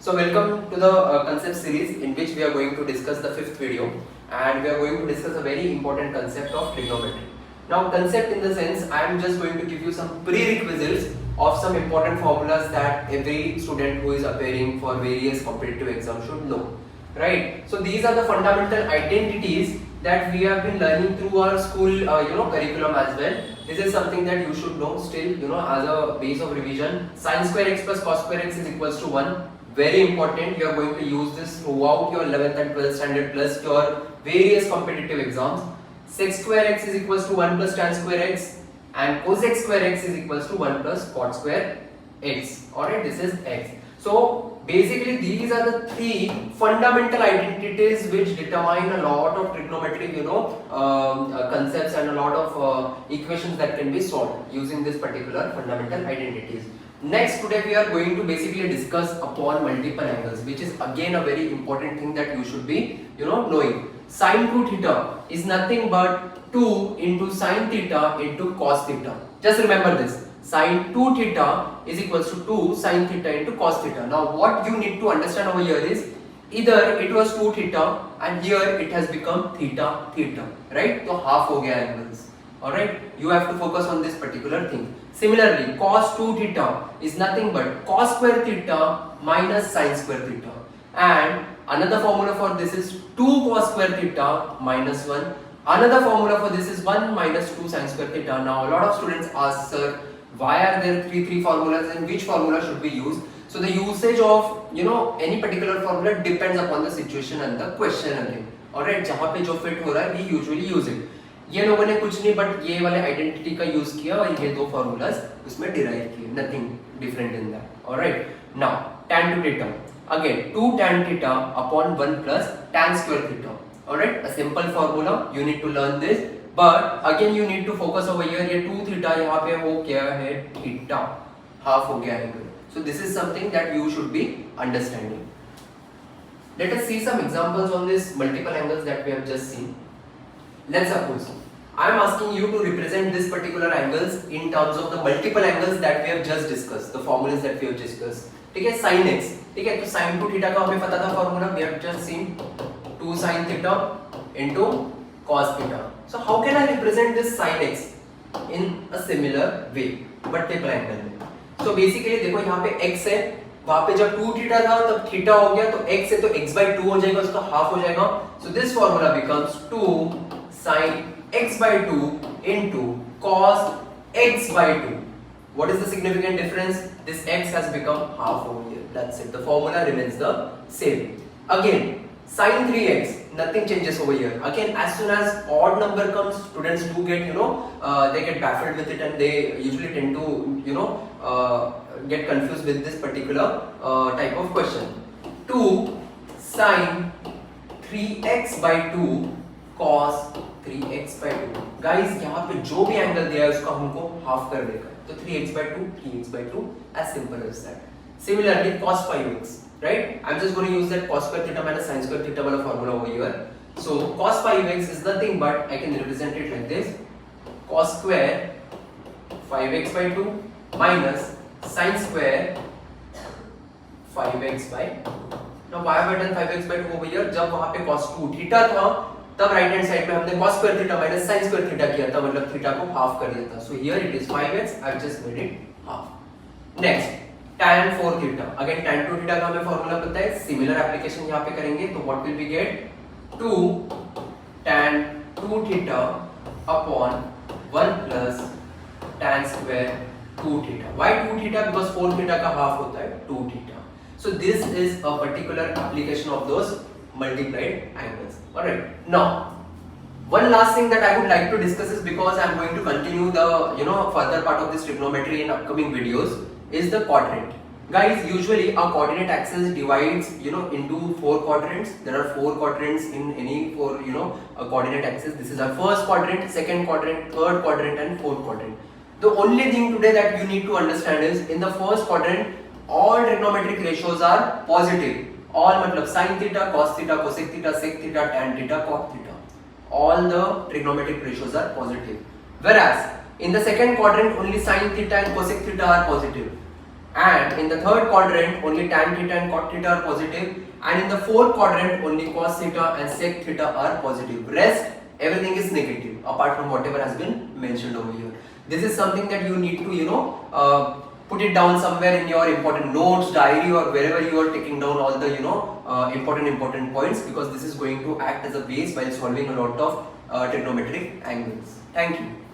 So welcome to the concept series in which we are going to discuss the fifth video, and we are going to discuss a very important concept of trigonometry. Now concept in the sense I am just going to give you some prerequisites of some important formulas that every student who is appearing for various competitive exams should know. Right? So these are the fundamental identities that we have been learning through our school curriculum as well. This is something that you should know still as a base of revision. Sin square x plus cos square x is equals to 1. Very important, you are going to use this throughout your 11th and 12th standard plus your various competitive exams. Sec square x is equals to 1 plus tan square x, and cosec square x is equals to 1 plus cot square x. Alright, this is x. So basically these are the three fundamental identities which determine a lot of trigonometric concepts and a lot of equations that can be solved using this particular fundamental identities. Next, today we are going to basically discuss upon multiple angles, which is again a very important thing that you should be knowing. Sin 2 theta is nothing but 2 into sin theta into cos theta. Just remember this. Sin 2 theta is equals to 2 sin theta into cos theta. Now what you need to understand over here is either it was 2 theta and here it has become theta theta, right? So half ho gaya angles. Alright, you have to focus on this particular thing. Similarly, cos 2 theta is nothing but cos square theta minus sin square theta. And another formula for this is 2 cos square theta minus 1. Another formula for this is 1 minus 2 sin square theta. Now a lot of students ask, sir, why are there three formulas and which formula should be used? So the usage of any particular formula depends upon the situation and the question again. Alright, जहाँ पे जो fit हो रहा है we usually use it. ये लोगों ने कुछ नहीं बट ये वाले आइडेंटिटी का यूज किया और ये दो फॉर्मूलाज उसमें डिराइव किए, nothing different in that. Alright, now tan to theta again 2 tan theta upon 1 plus tan square theta. Alright, a simple formula, you need to learn this, but again you need to focus over here. ये 2 theta यहाँ पे हो गया है theta, half हो गया है. So this is something that you should be understanding. Let us see some examples on this multiple angles that we have just seen. Let's suppose I am asking you to represent this particular angles in terms of the multiple angles that we have just discussed, the formulas that we have discussed. ठीक है, sin x, ठीक है, तो sin 2 theta का हमें पता था formula, we have just seen 2 sin theta into cos theta. So how can I represent this sin x in a similar way, multiple angle में? So basically देखो यहाँ पे x है, वहाँ पे जब 2 थीटा था तब थीटा हो गया तो x है तो x by 2 हो जाएगा, उसका हाफ हो जाएगा. So this formula becomes 2 sin x by 2 into cos x by 2. What is the significant difference? This x has become half over here. That's it. The formula remains the same. Again, sin 3x, nothing changes over here. Again, as soon as odd number comes, students do get they get baffled with it and they usually tend to get confused with this particular type of question. 2 sin 3x by 2 cos 3x by 2. Guys, यहाँ पे जो भी angle दिया है उसका हमको half कर देगा, तो 3x by 2, 3x by 2, as simple as that. Similarly, cos 5x, right? I'm just going to use that cos square theta minus sin square theta वाला formula over here. So cos 5x is nothing but I can represent it like this: cos square 5x by 2 minus sin square 5x by 2. Now why have I done 5x by 2 over here? जब वहाँ पे cos 2 theta था तब right hand side पे हमने cos square theta minus sin square theta किया था, मतलब थीटा को हाफ कर दिया था. So here it is 5x, I've just made it half. Next, tan 4 theta. Again tan 2 theta का हमें फॉर्मूला पता है, सिमिलर एप्लीकेशन यहाँ पे करेंगे तो what will we get? 2 tan 2 theta upon 1 plus tan square 2 theta. Why 2 theta? Because 4 theta का half होता है 2 theta. So this is a particular application of those multiplied angles. Alright, now one last thing that I would like to discuss is, because I am going to continue the further part of this trigonometry in upcoming videos, is the quadrant. Guys, usually our coordinate axis divides into 4 quadrants. There are 4 quadrants in any a coordinate axis. This is our first quadrant, second quadrant, third quadrant and fourth quadrant. The only thing today that you need to understand is, in the first quadrant all trigonometric ratios are positive. All matlab sin theta, cos theta, cosec theta, sec theta, tan theta, cot theta. All the trigonometric ratios are positive. Whereas in the second quadrant only sin theta and cosec theta are positive. And in the third quadrant, only tan theta and cot theta are positive. And in the fourth quadrant, only cos theta and sec theta are positive. Rest, everything is negative, apart from whatever has been mentioned over here. This is something that you need to, put it down somewhere in your important notes, diary, or wherever you are taking down all the, important points, because this is going to act as a base while solving a lot of trigonometric angles. Thank you.